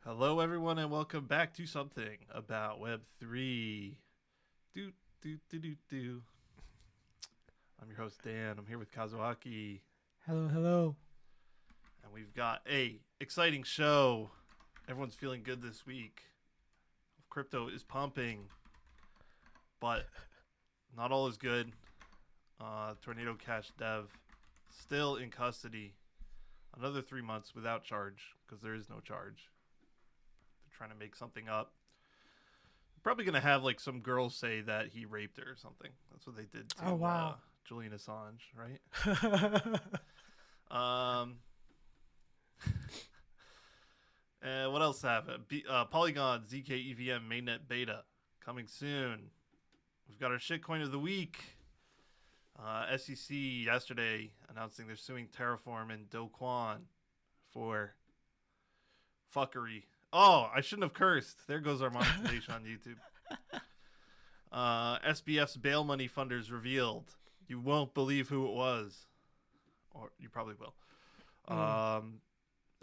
Hello, everyone, and welcome back to something about Web3. Do, do, do, do, do. I'm your host, Dan. I'm here with Kazuaki, Hello, hello. and we've got a exciting show. Everyone's feeling good this week. Crypto is pumping, but not all is good. Tornado Cash Dev still in custody. Another 3 months without charge because there is no charge. They're trying to make something up. Probably gonna have like some girl say that he raped her or something. That's what they did Oh to wow. Julian Assange, right? mm, Um, and what else happened? Polygon ZK EVM mainnet beta coming soon. We've got our shitcoin of the week. SEC yesterday announcing they're suing Terraform and Do Kwon for fuckery. Oh, I shouldn't have cursed. There goes our monetization on YouTube. SBF's bail money funders revealed. You won't believe who it was. Or you probably will. A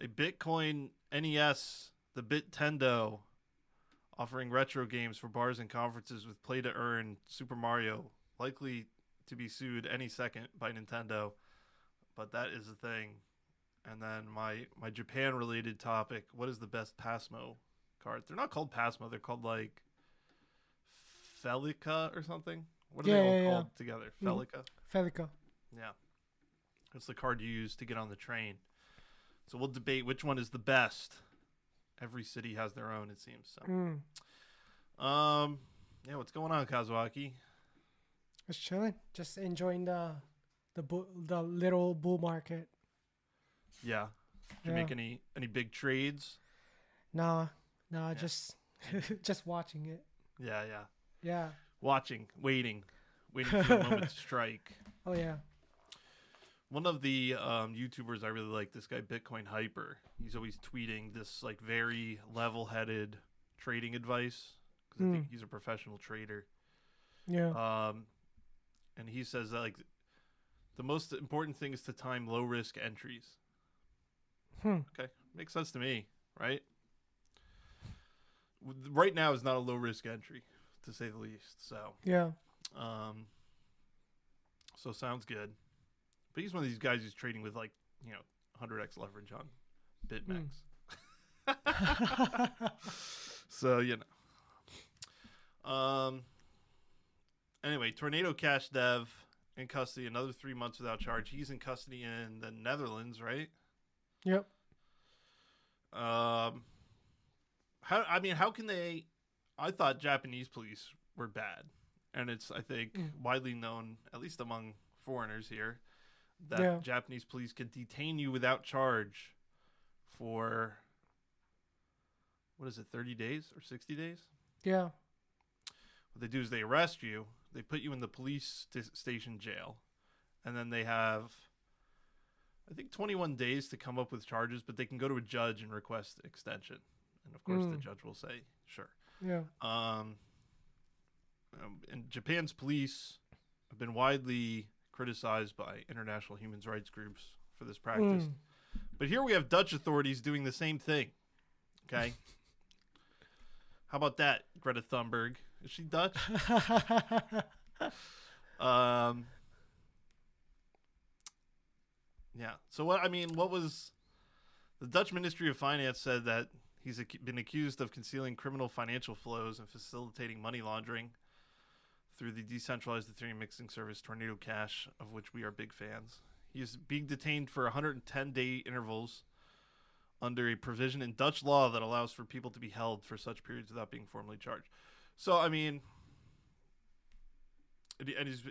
Bitcoin NES, the Bitendo, offering retro games for bars and conferences with play to earn Super Mario, likely to be sued any second by Nintendo. But that is the thing. And then my Japan related topic, what is the best Pasmo card? They're not called Pasmo, they're called like Felica or something. What are they yeah, all yeah, yeah. called together? Mm, Felica? Felica. Yeah. It's the card you use to get on the train. So we'll debate which one is the best. Every city has their own, it seems. Mm. Yeah, what's going on, Kazuaki? Just chilling. Just enjoying the little bull market. Yeah. Did you Yeah. make any big trades? Nah, nah. Yeah. Just just watching it. Yeah, yeah. Yeah. Watching, waiting for the moment to strike. Oh yeah. One of the YouTubers I really like, this guy Bitcoin Hyper. He's always tweeting this like very level-headed trading advice because I think Mm. he's a professional trader. Yeah. Um, and he says that like the most important thing is to time low-risk entries. Hmm. Okay, makes sense to me, right? Right now is not a low-risk entry, to say the least. Yeah. Um, so sounds good. But he's one of these guys who's trading with like 100x leverage on Mm. BitMEX. So Anyway, Tornado Cash Dev in custody another 3 months without charge. He's in custody in the Netherlands, right? Yep. Um, how can they? I thought Japanese police were bad, and it's I think Mm. widely known, at least among foreigners here, that Yeah. Japanese police can detain you without charge for what is it, 30 days or 60 days? Yeah. What they do is they arrest you, they put you in the police station jail, and then they have, I think, 21 days to come up with charges, but they can go to a judge and request extension. And of course, the Mm. judge will say, sure. Yeah. Um, and Japan's police have been widely criticized by international human rights groups for this practice. Mm. But here we have Dutch authorities doing the same thing. Okay. How about that, Greta Thunberg? Is she Dutch? Um, yeah. So what was the Dutch Ministry of Finance said that he's been accused of concealing criminal financial flows and facilitating money laundering through the decentralized Ethereum mixing service Tornado Cash, of which we are big fans. He is being detained for 110-day intervals under a provision in Dutch law that allows for people to be held for such periods without being formally charged. So, and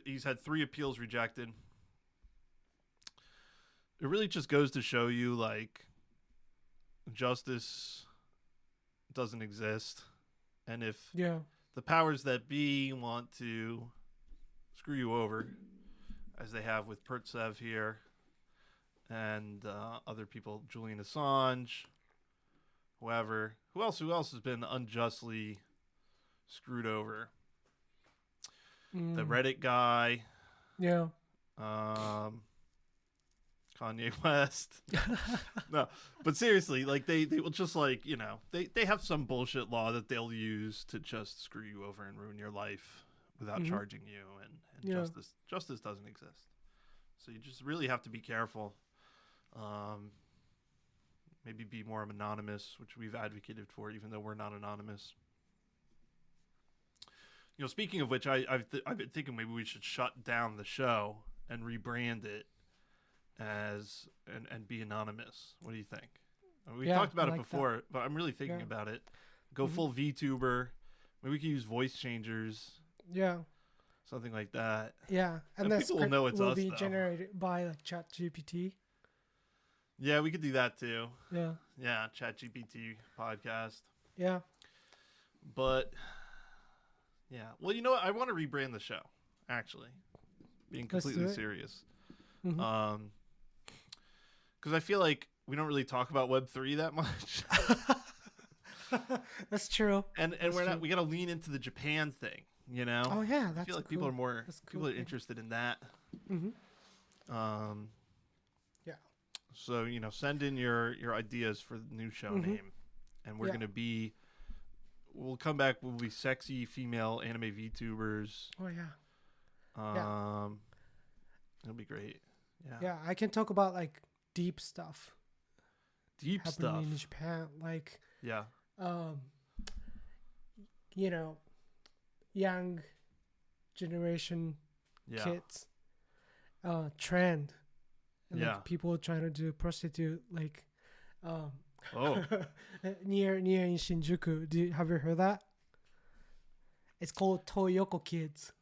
he's had 3 appeals rejected. It really just goes to show you, like, justice doesn't exist. And if Yeah. the powers that be want to screw you over, as they have with Pertsev here and other people, Julian Assange, whoever, who else has been unjustly screwed over? The Mm. Reddit guy. Yeah. Um, Kanye West. No, but seriously, like they will just like, you know, they have some bullshit law that they'll use to just screw you over and ruin your life without charging you, and justice doesn't exist. So you just really have to be careful. Maybe be more anonymous, which we've advocated for, even though we're not anonymous. You know, speaking of which, I've been thinking maybe we should shut down the show and rebrand it as and be anonymous. What do you think? We talked about it before, but I'm really thinking about it. Go full VTuber. Maybe we can use voice changers. Yeah. Something like that. Yeah, and the people will know it's will us, be though. generated by like ChatGPT. Yeah, we could do that too. Yeah. Yeah, ChatGPT podcast. Yeah. But yeah, well, you know what? I want to rebrand the show. Actually, being completely serious. Because I feel like we don't really talk about Web3 that much. That's true. And we got to lean into the Japan thing, you know? Oh yeah, I feel like people are people are interested in that. Yeah. So, you know, send in your ideas for the new show name, and we're we'll come back. We'll be sexy female anime VTubers. Oh yeah. It'll be great. Yeah. Yeah, I can talk about like deep stuff. Deep stuff in Japan, like you know, young generation kids, trend, and like people trying to do prostitute, like, near in Shinjuku. Have you heard that? It's called Toyoko Kids.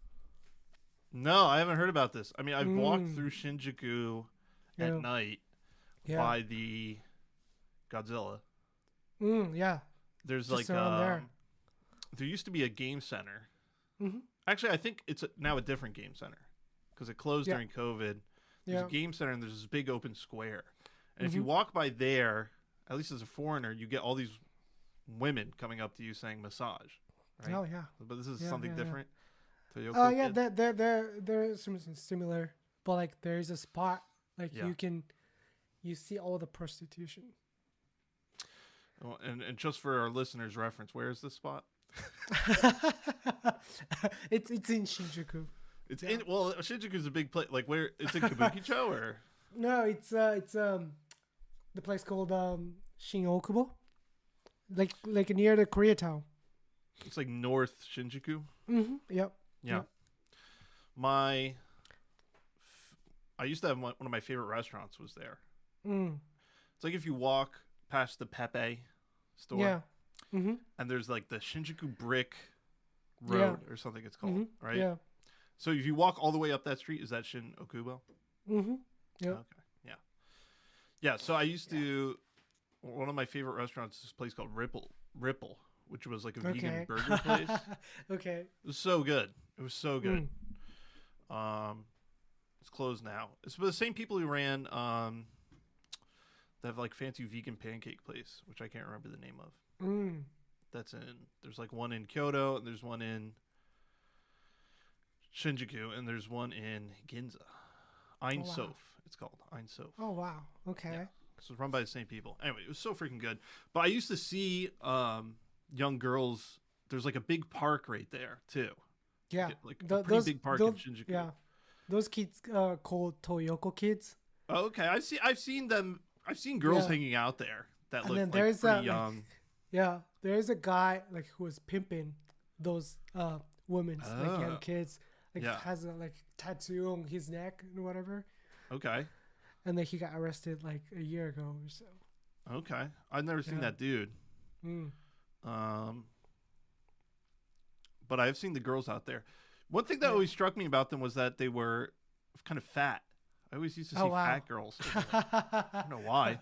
No, I haven't heard about this. I mean, I've walked through Shinjuku at night by the Godzilla. Yeah. There's just like there used to be a game center. Actually, I think it's now a different game center because it closed during COVID. There's a game center and there's this big open square. And if you walk by there, at least as a foreigner, you get all these women coming up to you saying massage. Right? Oh yeah. But this is something different. Oh yeah, they're something similar, but like there's a spot like you see all the prostitution. Oh, and just for our listeners' reference, where is this spot? It's in Shinjuku. It's in Shinjuku's a big place. Like where it's in Kabukicho or no? It's the place called Shin Okubo, like near the Koreatown. It's like North Shinjuku. Yep. Yeah. Yep. I used to have one of my favorite restaurants was there. It's like if you walk past the Pepe store, and there's like the Shinjuku Brick Road or something it's called, right? Yeah. So if you walk all the way up that street, is that Shin Okubo? Yeah. Okay. Yeah. Yeah. So I used to one of my favorite restaurants is this place called Ripple, which was like a vegan burger place. Okay. It was so good. It was so good. It's closed now. It's the same people who ran they have like fancy vegan pancake place, which I can't remember the name of. There's like one in Kyoto, and there's one in Shinjuku, and there's one in Ginza. Ein Sof, it's called. Ein Sof. Oh wow. Okay. Yeah. So it's run by the same people. Anyway, it was so freaking good. But I used to see young girls. There's like a big park right there too. Yeah, like a pretty big park in Shinjuku. Yeah, those kids called Toyoko Kids. Oh, okay, I've seen them. I've seen girls hanging out there that look like pretty young. There's a guy like who was pimping those women, like young kids. Like has a like tattoo on his neck and whatever. Okay. And then he got arrested like a year ago or so. Okay, I've never seen that dude. But I've seen the girls out there. One thing that always struck me about them was that they were kind of fat. I always used to see fat girls. I don't know why.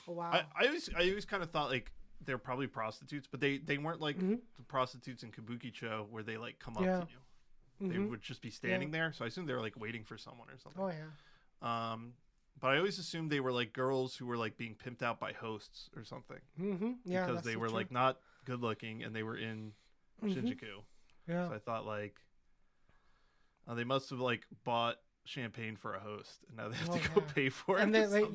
Wow. I always kind of thought like they're probably prostitutes, but they weren't like the prostitutes in Kabukicho where they like come up to you. They would just be standing there. So I assumed they were like waiting for someone or something. Oh yeah. But I always assumed they were like girls who were like being pimped out by hosts or something. Yeah. Because they were like not good looking and they were in Shinjuku. Yeah. So I thought like they must have like bought champagne for a host, and now they have Oh, to go yeah. pay for it. And then like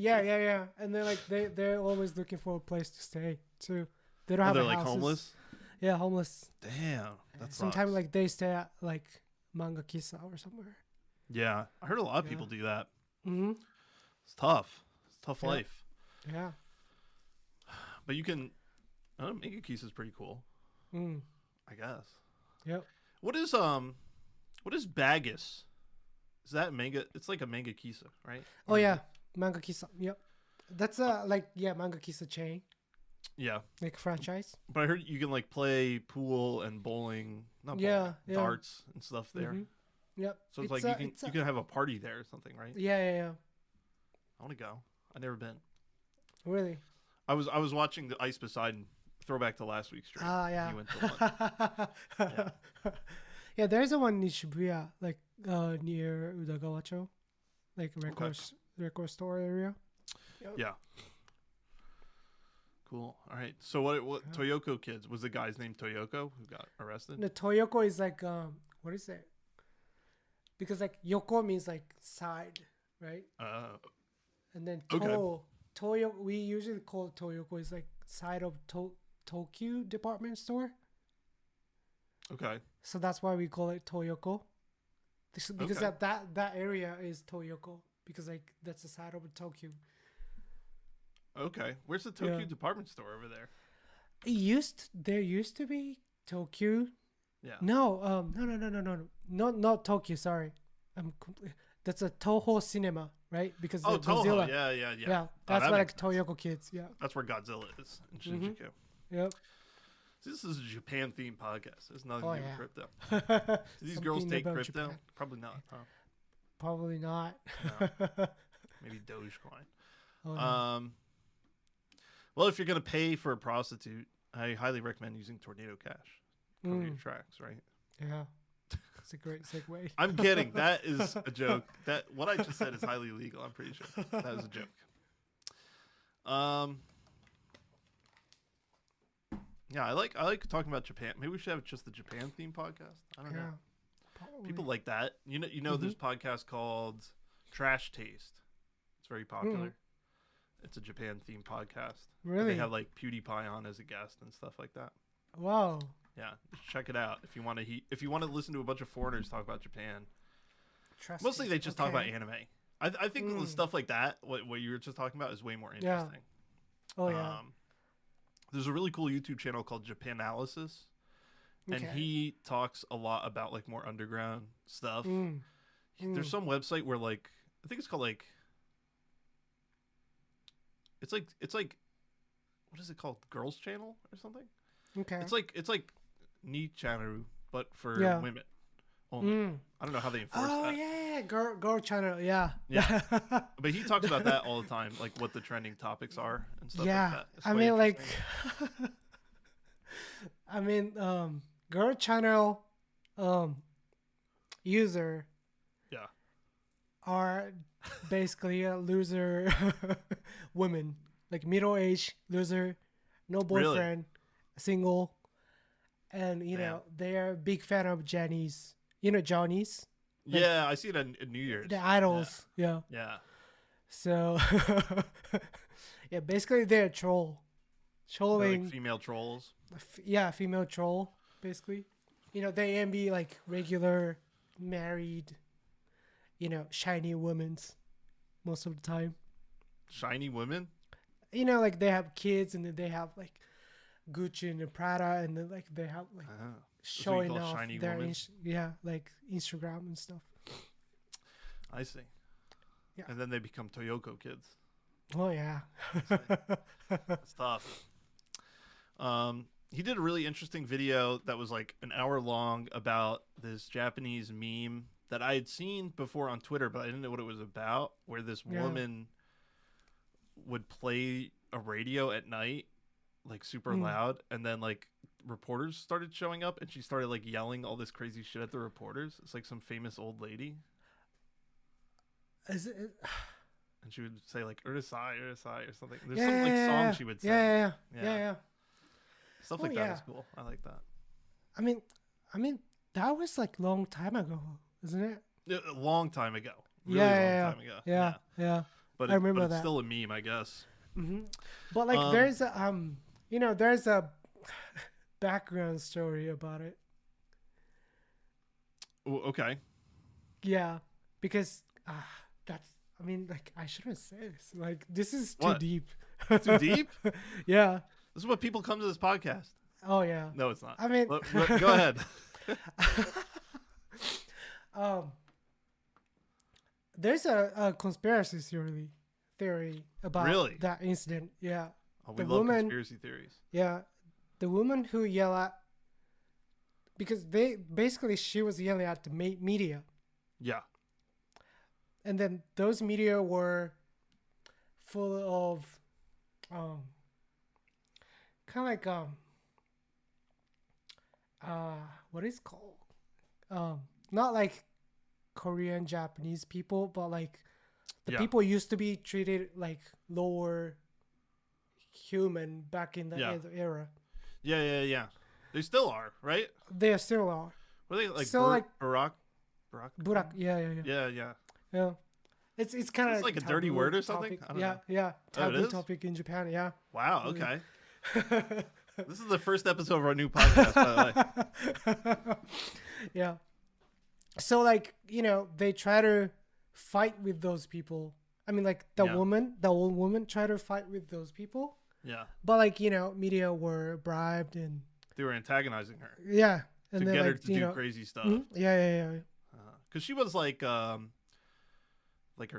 and then like they're always looking for a place to stay too. They don't have they're a like houses. homeless. Yeah, homeless. Damn, that's Sometimes like they stay at like manga kisa or somewhere. Yeah, I heard a lot of people do that. Mm-hmm. It's tough. It's a tough Yeah. life. Yeah. But you can. I don't know, manga kisa is pretty cool. Mm. I guess. Yep. What is Bagus? Is that manga? It's like a manga kisa, right? Oh yeah, manga kisa. Yep. That's manga kisa chain. Yeah. Like franchise. But I heard you can like play pool and bowling, not bowling, darts and stuff there. Mm-hmm. Yep. So it's like you can have a party there or something, right? Yeah. I want to go. I've never been. Really? I was watching the Ice Poseidon throwback to last week's stream. Ah, yeah. You went to one. Yeah, there's a one in Shibuya, like near Udagawacho, like record store area. Yep. Yeah. Cool. All right. So what Toyoko kids was the guy's name Toyoko who got arrested? The Toyoko is like what is it? Because like Yoko means like side, right? And then Toyo we usually call Toyoko is like side of Tokyo department store. Okay. So that's why we call it Toyoko. Because that area is Toyoko because like that's the side of Tokyo. Okay. Where's the Tokyo department store over there? There used to be Tokyo. Yeah. No, no. Not Tokyo, sorry. That's a Toho Cinema, right? Because Godzilla. Yeah. Yeah, that's that like Toyoko kids, yeah. That's where Godzilla is in Shinjuku. Yep. See, this is a Japan themed podcast. There's nothing to do with crypto. Do these girls take crypto? Japan. Probably not. Huh? Probably not. No. Maybe Dogecoin. Oh, no. Well, if you're gonna pay for a prostitute, I highly recommend using Tornado Cash. Cover your tracks, right? Yeah. It's a great segue. I'm kidding. That is a joke. What I just said is highly illegal. I'm pretty sure that is a joke. Yeah, I like talking about Japan. Maybe we should have just the Japan themed podcast. I don't know. Probably. People like that. You know, there's a podcast called Trash Taste. It's very popular. It's a Japan themed podcast. Really? They have like PewDiePie on as a guest and stuff like that. Wow. Yeah, check it out if you want to listen to a bunch of foreigners talk about Japan. Mostly they just talk about anime. I think the stuff like that, what you were just talking about, is way more interesting. Yeah. Oh yeah. There's a really cool YouTube channel called Japanalysis, and he talks a lot about like more underground stuff. There's some website where like I think it's called like it's like what is it called? Girls Channel or something? Okay. It's like Ni Channel but for women only. I don't know how they enforce that. Oh yeah, girl channel, yeah. Yeah. But he talks about that all the time, like what the trending topics are and stuff like that. It's I mean like girl channel user are basically a loser women, like middle-aged loser, no boyfriend, single, and you know they're a big fan of Johnny's. You know Johnny's? Like, yeah, I see it at New Year's. The idols, yeah. So, yeah, basically they're trolling. Like female trolls. Yeah, female troll, basically. You know, they can be like regular, married, you know, shiny women most of the time. Shiny women? You know, like they have kids and then they have like Gucci and Prada and then like they have like showing off their like Instagram and stuff. I see. Yeah. And then they become Toyoko kids. Oh yeah. That's tough. He did a really interesting video that was like an hour long about this Japanese meme that I had seen before on Twitter, but I didn't know what it was about, where this woman would play a radio at night like super loud, and then like reporters started showing up and she started like yelling all this crazy shit at the reporters. It's like some famous old lady. Is it? And she would say like Urusai or something. There's some like song she would say. Yeah. Stuff like that is cool. I like that. I mean that was like long time ago, isn't it? A long time ago. really long time ago. Yeah. But I remember it's that. still a meme, I guess. Mm-hmm. But like, there's a there's a background story about it. Okay. Yeah, because that's. I mean, like, I shouldn't say this. Like, this is too What? deep. Too deep? Yeah. This is what people come to this podcast. Oh yeah. No, it's not. I mean, go ahead. There's a conspiracy theory about that incident. Yeah. Oh, we love conspiracy theories. Yeah, the woman who yelled at, because she was yelling at the media. Yeah. And then those media were full of kind of like what is it called, not like Korean Japanese people, but like the people used to be treated like lower human back in the era. Yeah. They still are, right? They still are. Were they like so Burak? Yeah. It's kind of like a dirty word or something. I don't know. Yeah. Taboo topic in Japan. Yeah. Wow. Okay. This is the first episode of our new podcast, by the way. Yeah. So like, they try to fight with those people. I mean, like the old woman tried to fight with those people. Yeah. But like, media were bribed and they were antagonizing her. Yeah. And to get her to do crazy stuff. Mm-hmm. Yeah. Because she was like her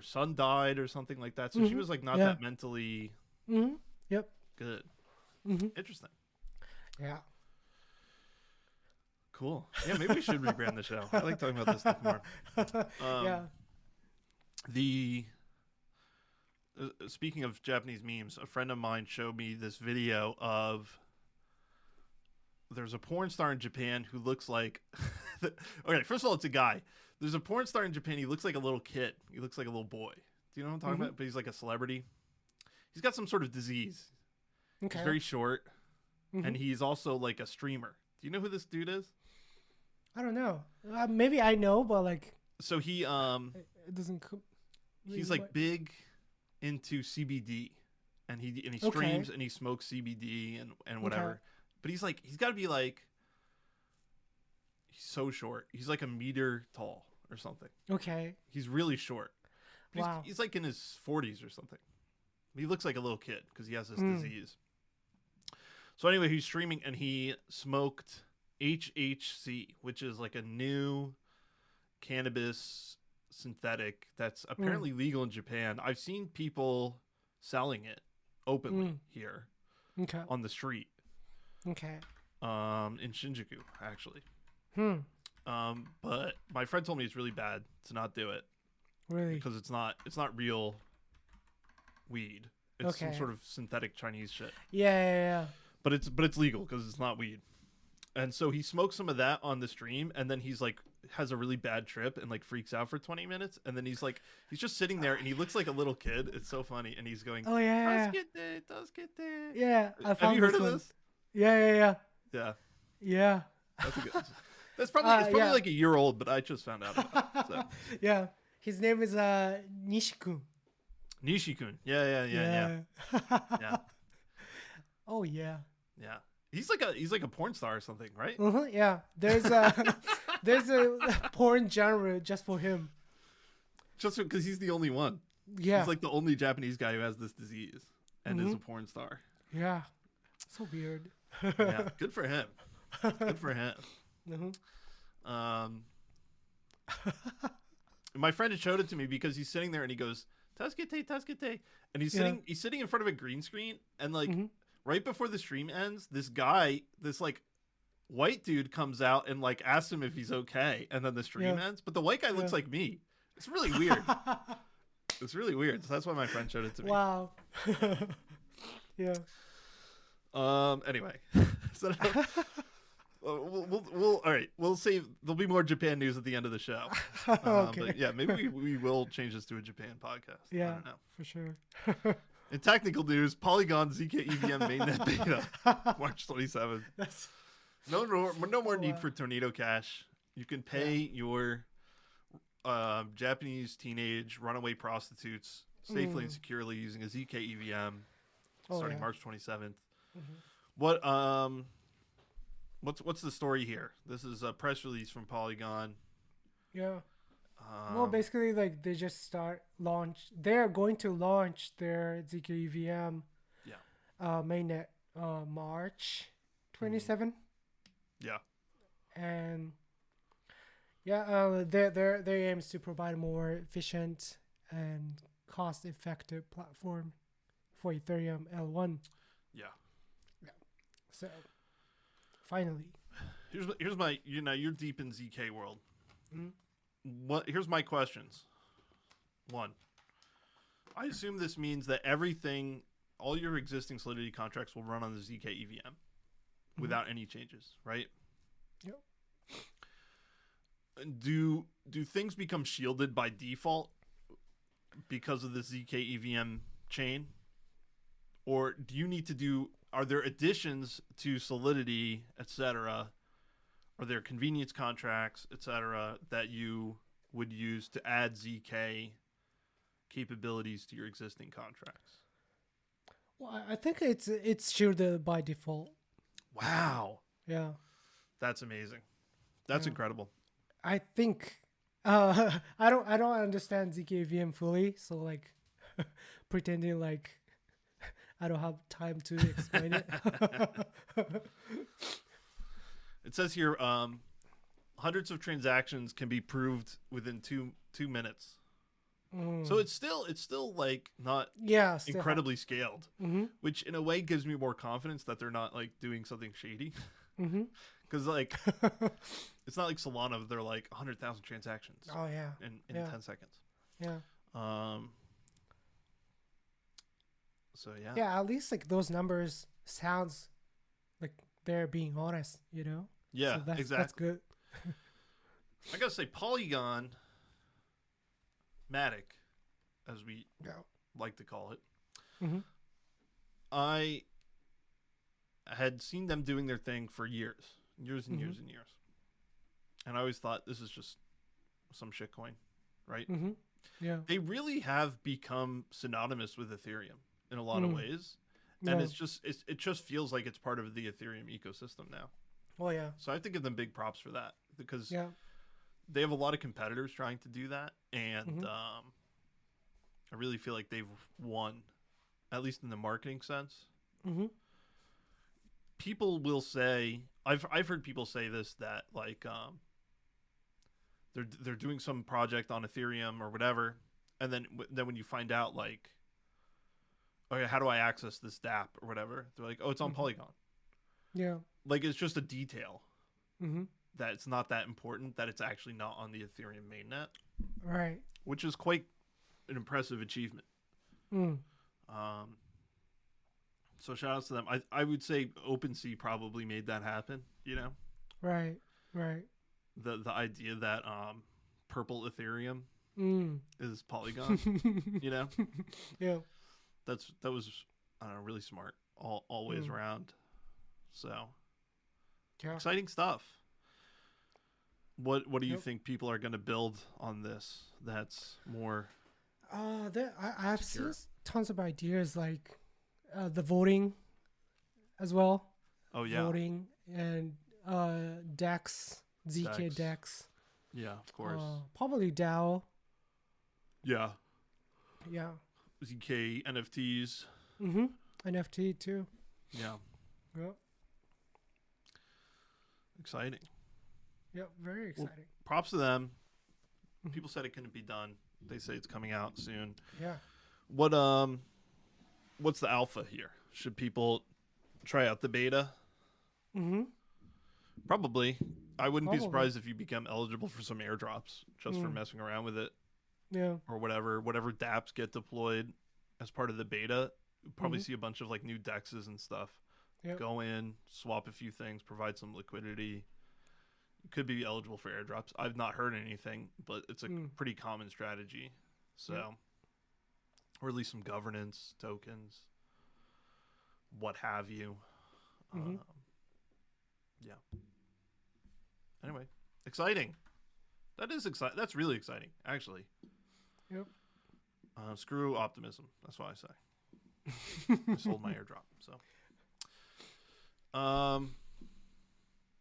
son died or something like that. So she was like not that mentally Yep. good. Mm-hmm. Interesting. Yeah. Cool. Yeah, maybe we should rebrand the show. I like talking about this stuff more. Yeah. Speaking of Japanese memes, a friend of mine showed me this video of there's a porn star in Japan who looks like okay, first of all, it's a guy. There's a porn star in Japan. He looks like a little kid. He looks like a little boy. Do you know what I'm talking about? But he's like a celebrity. He's got some sort of disease. Okay. He's very short. And he's also like a streamer. Do you know who this dude is? I don't know. Maybe I know, but like. So he it doesn't. He's like big into CBD, and he streams and he smokes CBD and whatever. Okay. But he's got to be like. He's so short. He's like a meter tall or something. Okay. He's really short. Wow. He's like in his 40s or something. He looks like a little kid because he has this disease. So anyway, he's streaming and he smoked HHC, which is like a new cannabis synthetic that's apparently legal in Japan. I've seen people selling it openly here on the street. Okay. In Shinjuku, actually. But my friend told me it's really bad to not do it. Really? Because it's not real weed. It's some sort of synthetic Chinese shit. Yeah. But it's legal because it's not weed. And so he smokes some of that on the stream, and then he's like has a really bad trip and like freaks out for 20 minutes, and then he's just sitting there and he looks like a little kid. It's so funny, and he's going, "Oh yeah, Tasukete." Yeah, have you heard of this? Yeah. That's a good. It's probably like a year old, but I just found out about it. So. Yeah, his name is Nishikun. Nishikun. Yeah. Oh yeah. Yeah. He's like a porn star or something, right? Yeah. There's a porn genre just for him. Just because he's the only one. Yeah. He's like the only Japanese guy who has this disease and is a porn star. Yeah. So weird. Yeah. Good for him. Good for him. My friend had showed it to me because he's sitting there and he goes, Tasukete. And he's sitting in front of a green screen, and like right before the stream ends, this like white dude comes out and like asks him if he's okay, and then the stream ends. But the white guy looks like me. It's really weird. It's really weird. So that's why my friend showed it to me. Wow. Yeah. Anyway, so we'll all right. We'll save. There'll be more Japan news at the end of the show. Okay. But yeah, maybe we will change this to a Japan podcast. Yeah, I don't know. For sure. In technical news, Polygon ZK EVM mainnet beta, March 27th. No more need for Tornado Cash. You can pay your Japanese teenage runaway prostitutes safely and securely using a ZK EVM starting March 27th. What what's the story here? This is a press release from Polygon. Yeah. Well, basically, like they just they're going to launch their ZK EVM mainnet March 27. Yeah. And their aim is to provide a more efficient and cost-effective platform for Ethereum L1. Yeah. So finally, here's my you're deep in ZK world. Here's my questions. One, I assume this means that all your existing Solidity contracts will run on the ZK EVM without any changes, right? Yep. Do things become shielded by default because of the ZK EVM chain? Or do you need to are there additions to Solidity, etc.? Are there convenience contracts, etc., that you would use to add ZK capabilities to your existing contracts? Well, I think it's shielded by default. Wow. Yeah. That's amazing. That's incredible. I think I don't understand ZK EVM fully, so like pretending like I don't have time to explain it. It says here, hundreds of transactions can be proved within two minutes. So it's still like not incredibly scaled, which in a way gives me more confidence that they're not like doing something shady. Because like it's not like Solana, they're like 100,000 transactions. Oh yeah, in 10 seconds. Yeah. So yeah. Yeah, at least like those numbers sounds like they're being honest, you know. Yeah, so exactly. That's good. I gotta say, Polygon Matic, as we like to call it, I had seen them doing their thing for years and years. And I always thought this is just some shitcoin, right? Yeah. They really have become synonymous with Ethereum in a lot of ways. And it just feels like it's part of the Ethereum ecosystem now. Oh yeah. So I have to give them big props for that because they have a lot of competitors trying to do that. And I really feel like they've won, at least in the marketing sense. People will say, I've heard people say this, that like they're doing some project on Ethereum or whatever, and then when you find out like, okay, how do I access this dApp or whatever, they're like, oh, it's on Polygon. Yeah. Like it's just a detail that it's not that important, that it's actually not on the Ethereum mainnet. Right. Which is quite an impressive achievement. So shout outs to them. I would say OpenSea probably made that happen, you know? Right. The idea that purple Ethereum is Polygon, you know? Yeah. That was, I don't know, really smart all ways around. So exciting stuff. What do you think people are going to build on this that's more I've seen tons of ideas like the voting as well. Oh yeah. Voting and DEX, ZK DEX. Yeah, of course. Probably DAO. Yeah. Yeah. ZK NFTs. NFT too. Yeah. Yep. Exciting. Yep, very exciting. Well, props to them. People said it couldn't be done. They say it's coming out soon. Yeah. What's the alpha here? Should people try out the beta? Probably. I wouldn't be surprised if you become eligible for some airdrops just for messing around with it. Yeah. Or whatever dApps get deployed as part of the beta. You'll probably see a bunch of like new DEXs and stuff. Yep. Go in, swap a few things, provide some liquidity. You could be eligible for airdrops. I've not heard anything, but it's a pretty common strategy. So, or at least some governance tokens, what have you. Yeah. Anyway, exciting. That is exciting. That's really exciting, actually. Yep. Screw optimism. That's what I say. I sold my airdrop. So,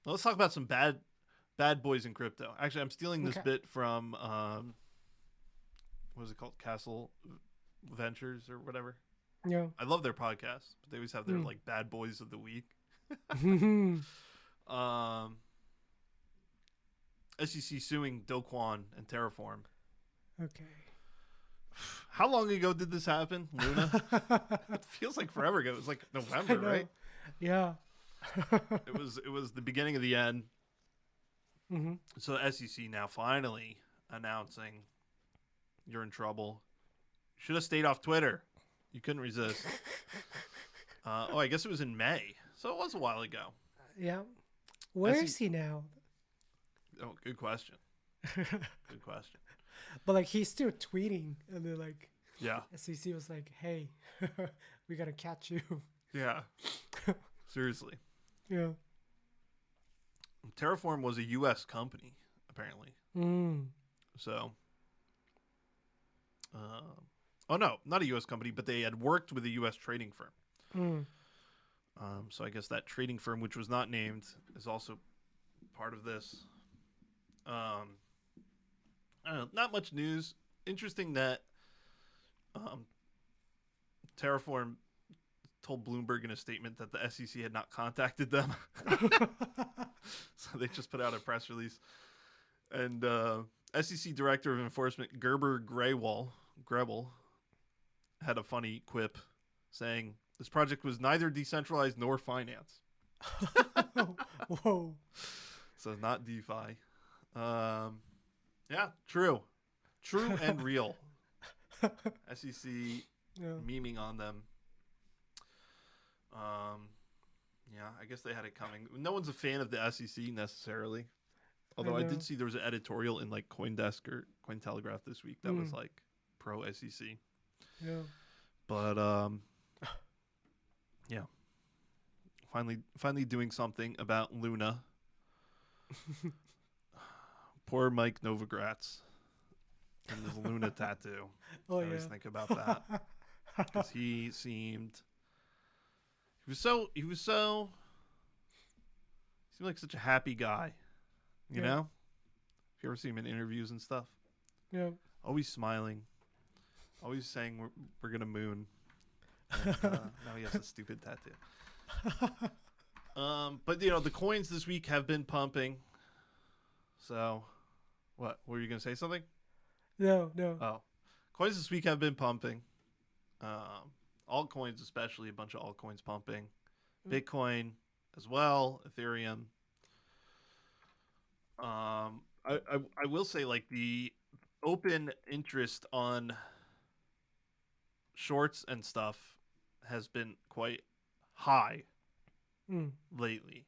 let's talk about some bad boys in crypto. Actually, I'm stealing this bit from what is it called? Castle Ventures or whatever. Yeah. I love their podcast, but they always have their like bad boys of the week. SEC suing Do Kwon and Terraform. Okay. How long ago did this happen, Luna? It feels like forever ago. It was like November, right? Yeah. It was the beginning of the end. Mm-hmm. So SEC now finally announcing you're in trouble. Should have stayed off Twitter. You couldn't resist. I guess it was in May. So it was a while ago. Yeah. Where is he now? Oh, good question. Good question. But like he's still tweeting, and they're like, yeah. SEC was like, "Hey, we gotta catch you." Yeah. Seriously. Yeah. Terraform was a U.S. company, apparently. So. Oh no, not a U.S. company, but they had worked with a U.S. trading firm. So I guess that trading firm, which was not named, is also part of this. I don't know, not much news. Interesting that Terraform told Bloomberg in a statement that the SEC had not contacted them. So they just put out a press release. And SEC Director of Enforcement Gerber Grebel had a funny quip saying, "This project was neither decentralized nor financed." Whoa. So not DeFi. Yeah, true and real. SEC memeing on them. Yeah, I guess they had it coming. No one's a fan of the SEC necessarily. Although I did see there was an editorial in like CoinDesk or Cointelegraph this week that was like pro SEC. Yeah. But yeah. Finally doing something about Luna. Poor Mike Novogratz and his Luna tattoo. I always think about that because he seemed like such a happy guy, you know. If you ever see him in interviews and stuff, always smiling, always saying we're gonna moon. And, now he has a stupid tattoo. But the coins this week have been pumping. So, what were you gonna say? Something? No. Oh, coins this week have been pumping. Altcoins, especially a bunch of altcoins pumping. Bitcoin as well. Ethereum. I will say like the open interest on shorts and stuff has been quite high lately.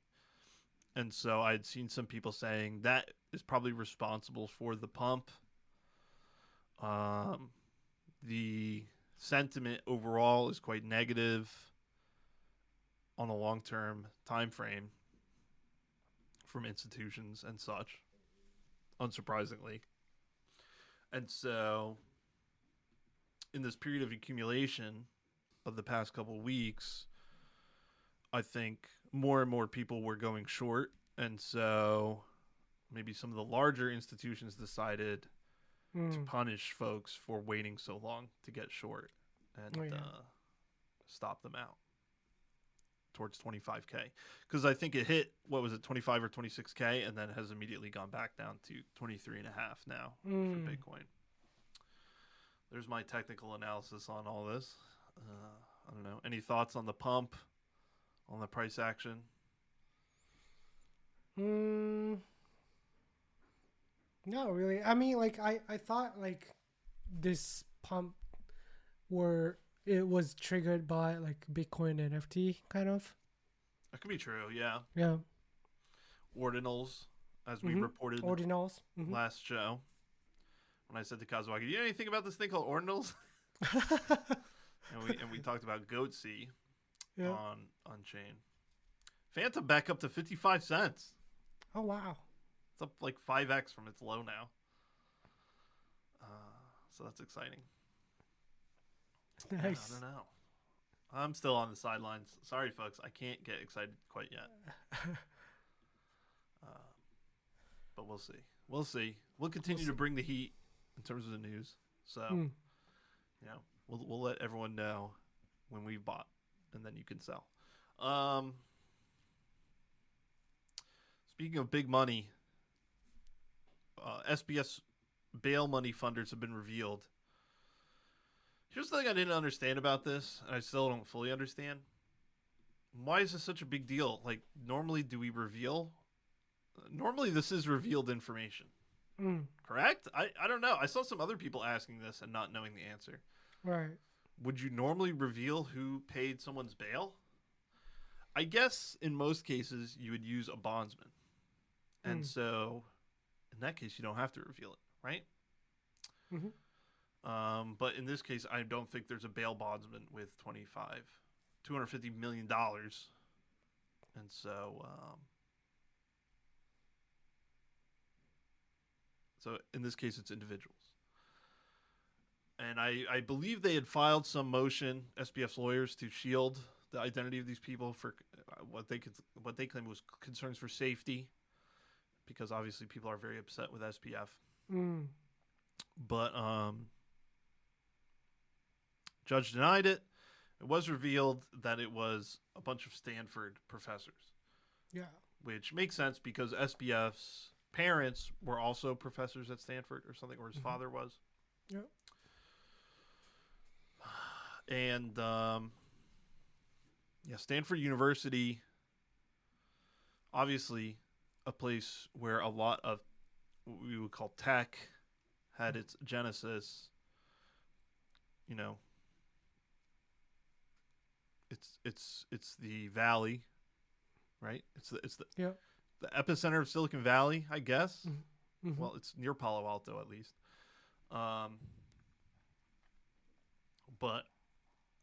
And so I'd seen some people saying that is probably responsible for the pump. The sentiment overall is quite negative on a long-term time frame from institutions and such, unsurprisingly. And so in this period of accumulation of the past couple of weeks, I think more and more people were going short. And so maybe some of the larger institutions decided to punish folks for waiting so long to get short and stop them out towards 25K. Because I think it hit, 25 or 26K, and then has immediately gone back down to 23.5 now for Bitcoin. There's my technical analysis on all this. I don't know. Any thoughts on the pump, on the price action? Not really. I mean, like I thought like this pump it was triggered by like Bitcoin NFT kind of. That could be true, yeah. Yeah. Ordinals, as we reported last show. When I said to Kazuaki, "You know anything about this thing called ordinals?" and we talked about Goatsy on chain. Phantom back up to 55 cents. Oh wow. It's up like 5x from its low now. So that's exciting. Nice. Yeah, I don't know. I'm still on the sidelines. Sorry, folks. I can't get excited quite yet. But we'll see. We'll see. We'll continue to bring the heat in terms of the news. So, we'll let everyone know when we bought, and then you can sell. Speaking of big money, SBF bail money funders have been revealed. Here's the thing I didn't understand about this, and I still don't fully understand. Why is this such a big deal? Like, normally do we reveal? Normally this is revealed information. Correct? I don't know. I saw some other people asking this and not knowing the answer. Right. Would you normally reveal who paid someone's bail? I guess in most cases you would use a bondsman. And so in that case you don't have to reveal it, right? But in this case, I don't think there's a bail bondsman with $250 million. And so, in this case, it's individuals. And I believe they had filed some motion, SBF's lawyers, to shield the identity of these people for what they claim was concerns for safety, because obviously people are very upset with SBF. But judge denied it. It was revealed that it was a bunch of Stanford professors. Yeah. Which makes sense because SBF's parents were also professors at Stanford or something, or his father was. Yeah. And Stanford University, obviously a place where a lot of what we would call tech had its genesis. You know, it's the valley, right? It's the epicenter of Silicon Valley, I guess. Well, it's near Palo Alto at least. But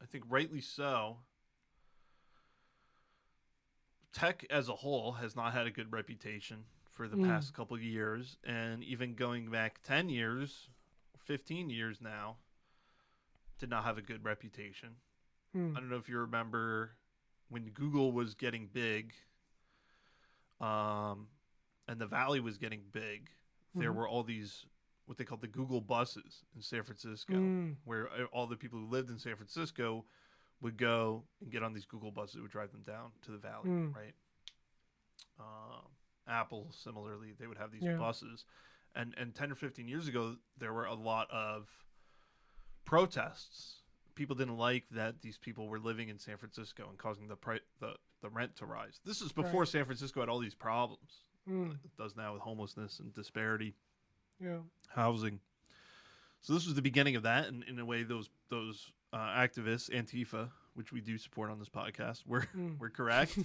I think rightly so. Tech as a whole has not had a good reputation for the past couple of years, and even going back 10 years, 15 years now, did not have a good reputation. I don't know if you remember when Google was getting big, and the Valley was getting big, there were all these, what they called the Google buses in San Francisco, where all the people who lived in San Francisco would go and get on these Google buses that would drive them down to the Valley, right? Apple, similarly, they would have these buses. And 10 or 15 years ago, there were a lot of protests. People didn't like that these people were living in San Francisco and causing the rent to rise. This is before San Francisco had all these problems. It does now with homelessness and disparity, housing. So this was the beginning of that, and in a way, those activists, Antifa, which we do support on this podcast, were correct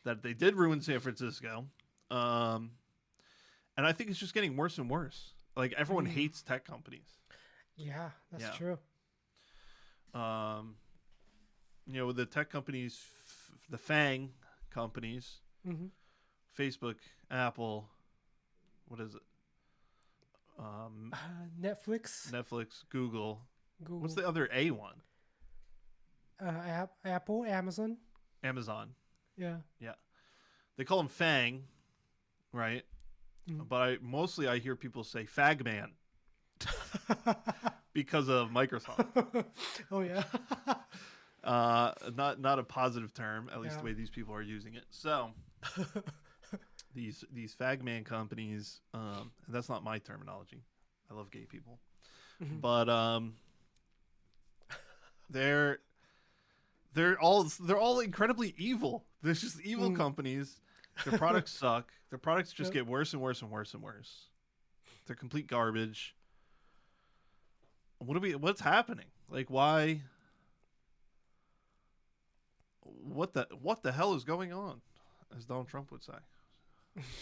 that they did ruin San Francisco. And I think it's just getting worse and worse. Like, everyone hates tech companies. Yeah, that's true. The tech companies, the FANG companies, Facebook, Apple, what is it? Netflix, Google. What's the other A one? Apple, Amazon. Yeah. They call them FANG, right? But I hear people say Fagman because of Microsoft. Oh yeah. Not a positive term, at least the way these people are using it. So these Fagman companies, and that's not my terminology. I love gay people, but they're all incredibly evil. There's just evil companies. Their products suck. Their products just get worse and worse and worse and worse. They're complete garbage. What's happening? Like, why? What the hell is going on? As Donald Trump would say.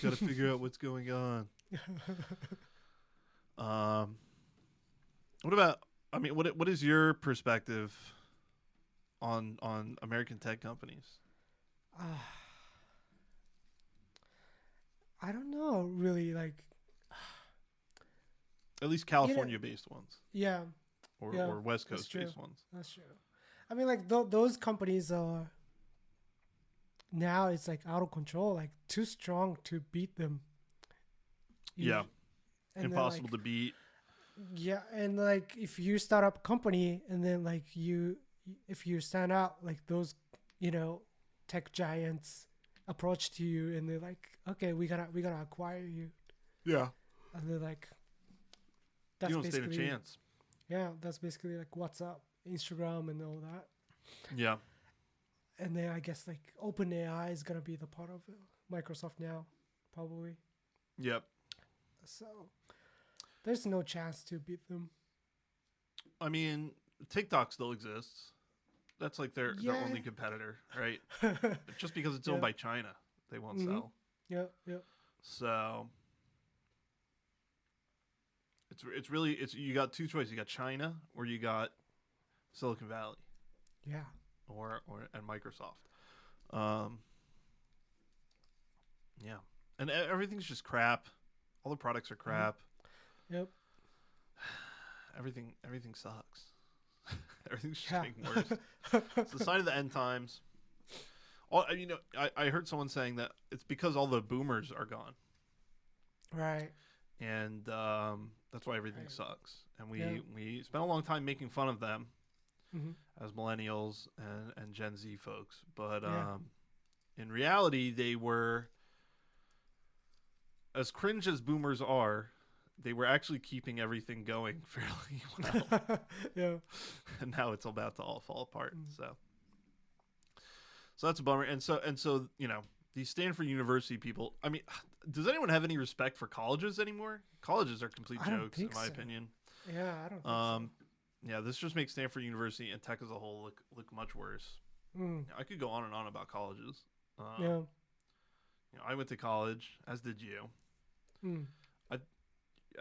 Got to figure out what's going on. What is your perspective on American tech companies? I don't know, really. Like, At least California-based ones. Yeah. Or West Coast-based ones. That's true. I mean, like those companies are now it's like out of control, like too strong to beat them. Yeah. Impossible to beat. Yeah, and like if you start up a company and then like if you stand out, like those, tech giants approach to you and they're like, okay, we gotta acquire you. Yeah. And they're like, you don't stand a chance. Yeah, that's basically like WhatsApp, Instagram, and all that. Yeah. And then I guess like OpenAI is gonna be the part of Microsoft now, probably. Yep. So there's no chance to beat them. I mean, TikTok still exists. That's like their only competitor, right? Just because it's owned by China, they won't sell. Yeah. So it's really you got two choices. You got China or you got Silicon Valley. Yeah. And Microsoft. Yeah. And everything's just crap. All the products are crap. Yep. Everything sucks. Everything's just getting worse. It's the sign of the end times. I heard someone saying that it's because all the boomers are gone. Right. And that's why everything sucks. And we spent a long time making fun of them as millennials and Gen Z folks. But in reality, they were, as cringe as boomers are, they were actually keeping everything going fairly well. Yeah. And now it's about to all fall apart. So that's a bummer. And so these Stanford University people, I mean, does anyone have any respect for colleges anymore? Colleges are complete jokes, in my opinion. Yeah, I don't think so. Yeah, this just makes Stanford University and tech as a whole look much worse. I could go on and on about colleges. I went to college, as did you.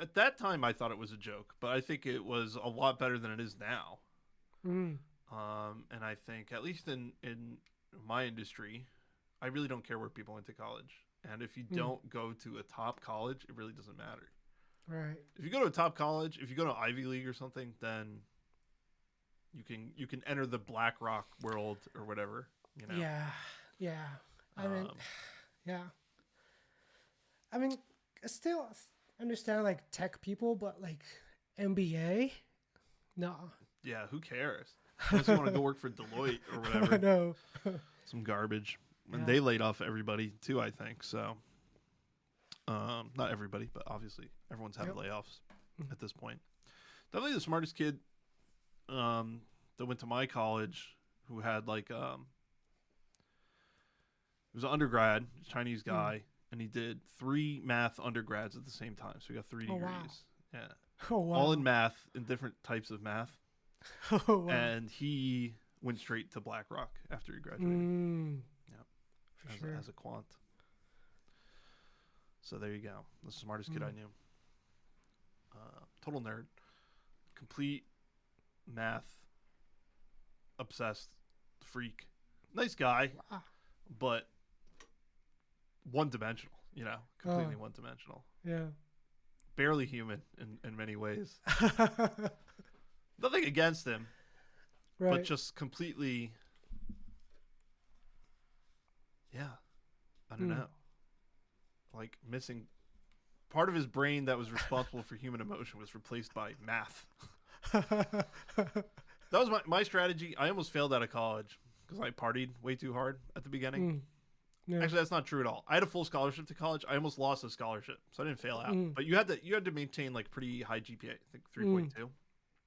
At that time, I thought it was a joke, but I think it was a lot better than it is now. And I think, at least in my industry, I really don't care where people went to college. And if you don't go to a top college, it really doesn't matter. Right. If you go to a top college, if you go to Ivy League or something, then you can enter the BlackRock world or whatever. Yeah. I mean, I still understand like tech people, but like MBA, no. Yeah, who cares? Unless you want to go work for Deloitte or whatever. No. Some garbage. And they laid off everybody too, I think. So, not everybody, but obviously everyone's having layoffs at this point. Definitely the smartest kid that went to my college, who had like he was an undergrad, Chinese guy, and he did 3 math undergrads at the same time. So he got 3 degrees. Wow. Yeah. Oh, wow. All in math, in different types of math. Oh, wow. And he went straight to BlackRock after he graduated. As a quant. So there you go. The smartest kid I knew. Total nerd. Complete math obsessed freak. Nice guy, but one-dimensional, completely one-dimensional. Yeah. Barely human in many ways. Nothing against him, but just completely... Yeah, I don't know. Like missing part of his brain that was responsible for human emotion was replaced by math. That was my strategy. I almost failed out of college because I partied way too hard at the beginning. Yeah. Actually, that's not true at all. I had a full scholarship to college. I almost lost a scholarship, so I didn't fail out. But you had to maintain like pretty high GPA, I think 3.2.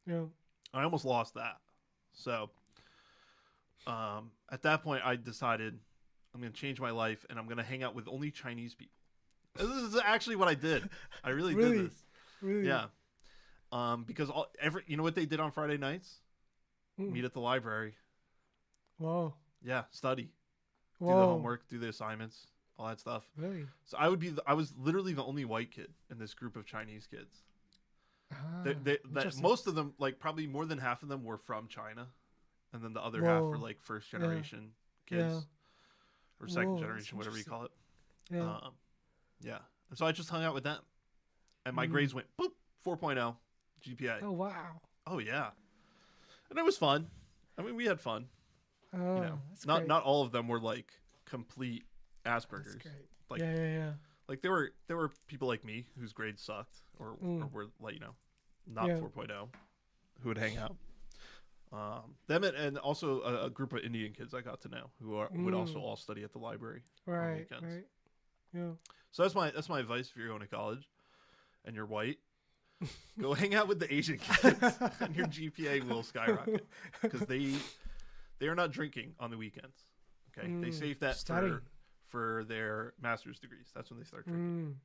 Yeah. I almost lost that. So at that point, I decided I'm going to change my life, and I'm going to hang out with only Chinese people. This is actually what I did. I really did this. Really? Yeah. Because you know what they did on Friday nights? Meet at the library. Whoa. Yeah, study. Whoa. Do the homework, do the assignments, all that stuff. Really? So I was literally the only white kid in this group of Chinese kids. Most of them, like probably more than half of them, were from China, and then the other half were like first generation kids. Or second generation, whatever you call it. Yeah. And so I just hung out with them. And my grades went boop 4.0 GPA. Oh wow. Oh yeah, and it was fun. I mean, we had fun. Oh, You know, that's not great. not all of them were like complete Asperger's. That's great. Like Yeah. like there were people like me whose grades sucked or were like not 4.0 who would hang out. Them and also a group of Indian kids I got to know who would also all study at the library on weekends. Right. Yeah. So that's my advice if you're going to college and you're white. Go hang out with the Asian kids and your GPA will skyrocket because they are not drinking on the weekends. Okay, they save that for their master's degrees. That's when they start drinking.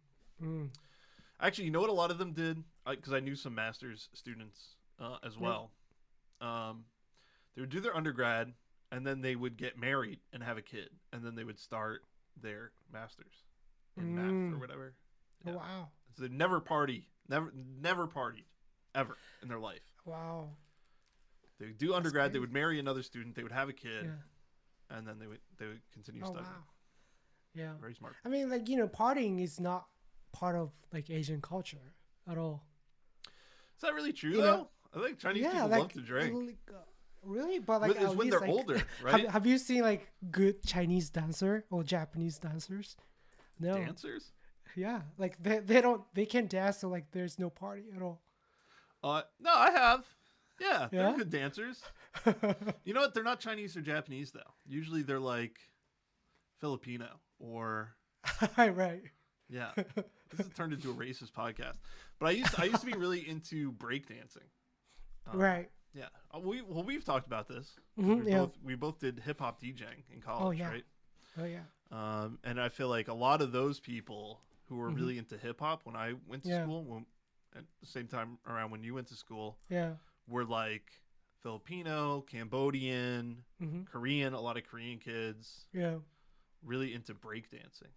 Actually, you know what a lot of them did? Because I knew some master's students as well. They would do their undergrad, and then they would get married and have a kid, and then they would start their master's in math or whatever. Yeah. Oh, wow. So they never partied ever in their life. Wow. They would do undergrad. They would marry another student. They would have a kid, and then they would continue studying. Wow. Yeah. Very smart. I mean, like, partying is not part of like Asian culture at all. Is that really true though? I think Chinese people love to drink. Really? But like it's when they're older, right? Have you seen like good Chinese dancer or Japanese dancers? No. Dancers? Yeah, like they can't dance, so like there's no party at all. No, I have. Yeah, they're good dancers. You know what? They're not Chinese or Japanese though. Usually they're like Filipino or right. Yeah, this has turned into a racist podcast. But I used to be really into breakdancing. Right. Yeah. We've talked about this. We both did hip hop DJing in college, right? Oh yeah. And I feel like a lot of those people who were really into hip hop when I went to school, at the same time around when you went to school, were like Filipino, Cambodian, Korean. A lot of Korean kids. Yeah. Really into breakdancing.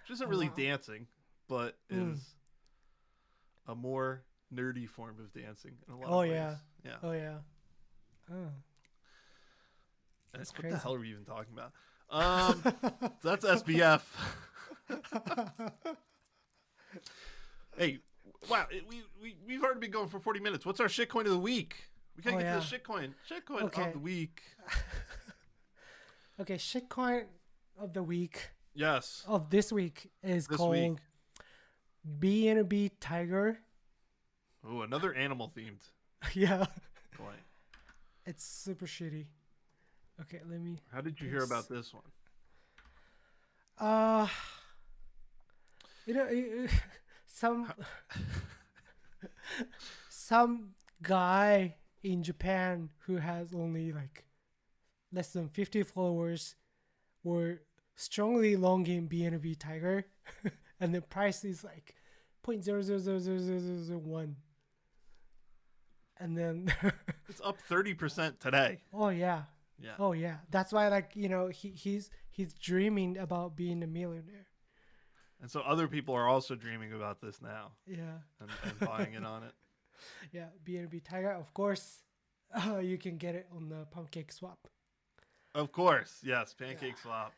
Which isn't really dancing, but is a more nerdy form of dancing in a lot of ways. Yeah. Oh yeah. Oh. That's what the hell are we even talking about? That's SBF. Hey, wow, we've already been going for 40 minutes. What's our shitcoin of the week? We gotta get to the shitcoin. Shitcoin of the week. Okay, shitcoin of the week. Yes. Of this week is called B&B Tiger. Oh, another animal themed. Yeah. Boy. It's super shitty. Okay, let me. How did you hear about this one? Some guy in Japan who has only like less than 50 followers were strongly longing B&B Tiger, and the price is like 0.000001. And then it's up 30% today. Oh yeah. Yeah. Oh yeah. That's why, like, he's dreaming about being a millionaire. And so other people are also dreaming about this now. Yeah. And buying it on it. Yeah, B&B Tiger. Of course, you can get it on the Pancake Swap. Of course, yes, Pancake Swap,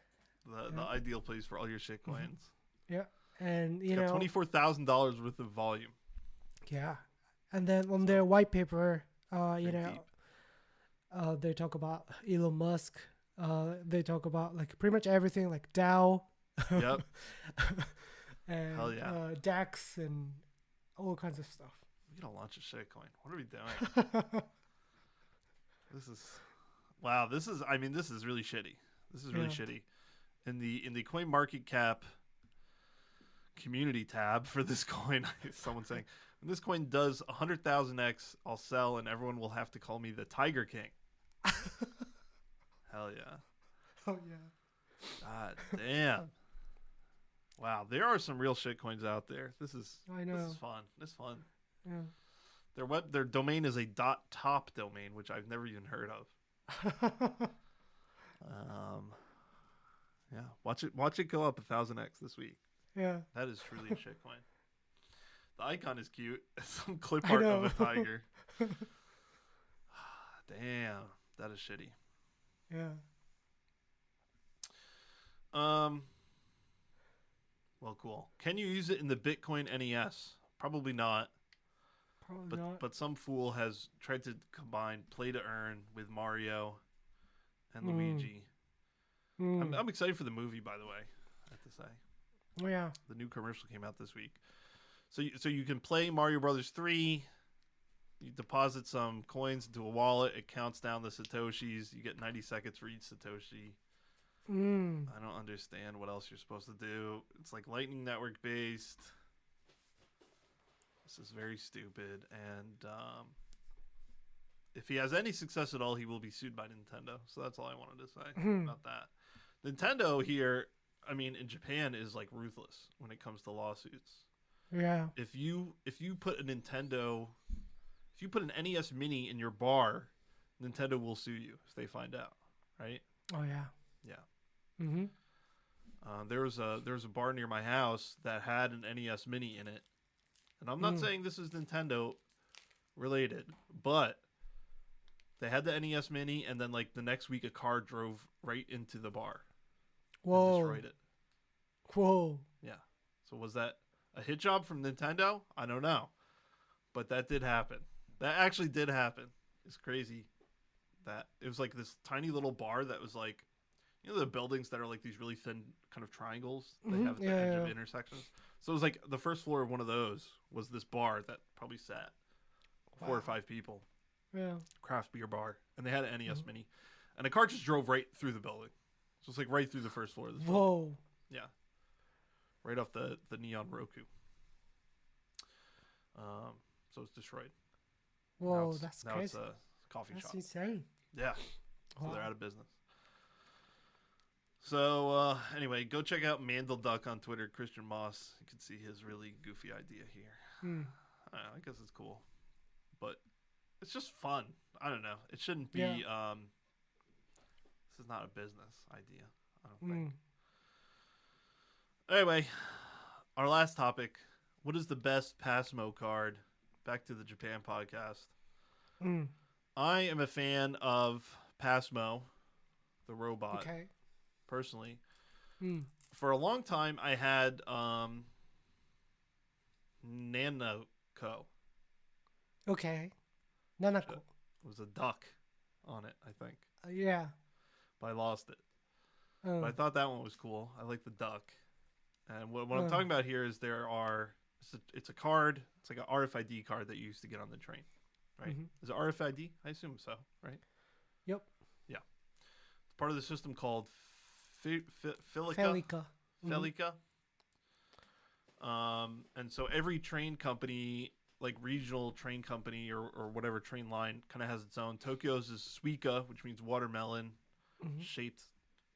the ideal place for all your shit coins. Yeah, and $24,000 worth of volume. Yeah, and then on their white paper, they talk about Elon Musk. They talk about like pretty much everything, like DAO. Yep. And hell yeah. DAX and all kinds of stuff. We gotta launch a shitcoin. What are we doing? This is really shitty. This is really shitty. In the coin market cap community tab for this coin, someone's saying, when this coin does 100,000x, I'll sell and everyone will have to call me the Tiger King. Hell yeah. Oh yeah. God damn. Wow, there are some real shit coins out there. This is fun. This is fun. Yeah. Their domain is a .top domain, which I've never even heard of. Yeah, watch it go up 1,000x this week. Yeah, that is truly a shitcoin. The icon is cute. Some clip art of a tiger. Damn, that is shitty. Yeah. Well, cool. Can you use it in the Bitcoin NES? Probably not. Probably not. But some fool has tried to combine play to earn with Mario and Luigi. I'm excited for the movie, by the way. I have to say. Oh yeah. The new commercial came out this week. So you can play Mario Brothers 3. You deposit some coins into a wallet. It counts down the Satoshis. You get 90 seconds for each Satoshi. I don't understand what else you're supposed to do. It's like Lightning Network based. This is very stupid. And if he has any success at all, he will be sued by Nintendo. So that's all I wanted to say about that. Nintendo here, I mean, in Japan is like ruthless when it comes to lawsuits. Yeah. If you put a if you put an NES Mini in your bar, Nintendo will sue you if they find out, right? Oh yeah. Yeah. There was a bar near my house that had an NES Mini in it, and I'm not saying this is Nintendo related, but they had the NES Mini, and then like the next week, a car drove right into the bar. Whoa. And destroyed it. Whoa. Yeah. So was that a hit job from Nintendo? I don't know, but that did happen. That actually did happen. It's crazy. That it was like this tiny little bar that was like, you know, the buildings that are like these really thin kind of triangles. They have the edge of intersections. So it was like the first floor of one of those was this bar that probably sat 4 or 5 people. Yeah. Craft beer bar, and they had an NES Mini, and a car just drove right through the building. So it's like right through the first floor of this building. Whoa. Yeah. Right off the neon Roku. So it's destroyed. Whoa, that's now crazy. It's a coffee shop. That's insane. Yeah. So they're out of business. So anyway, go check out Mandelduck on Twitter, Christian Moss. You can see his really goofy idea here. I guess it's cool. But it's just fun. I don't know. It shouldn't be this is not a business idea, I don't think. Anyway, our last topic. What is the best Passmo card? Back to the Japan podcast. I am a fan of Passmo, the robot. Okay. Personally. For a long time, I had Nanako. Okay. Nanako. It was a duck on it, I think. Yeah. But I lost it. But I thought that one was cool. I like the duck. And what I'm talking about here is it's a card. It's like an RFID card that you used to get on the train, right? Is it RFID? I assume so, right? Yep. Yeah. It's part of the system called Felica. Felica. And so every train company, like regional train company or whatever train line, kind of has its own. Tokyo's is Suica, which means watermelon, shaped.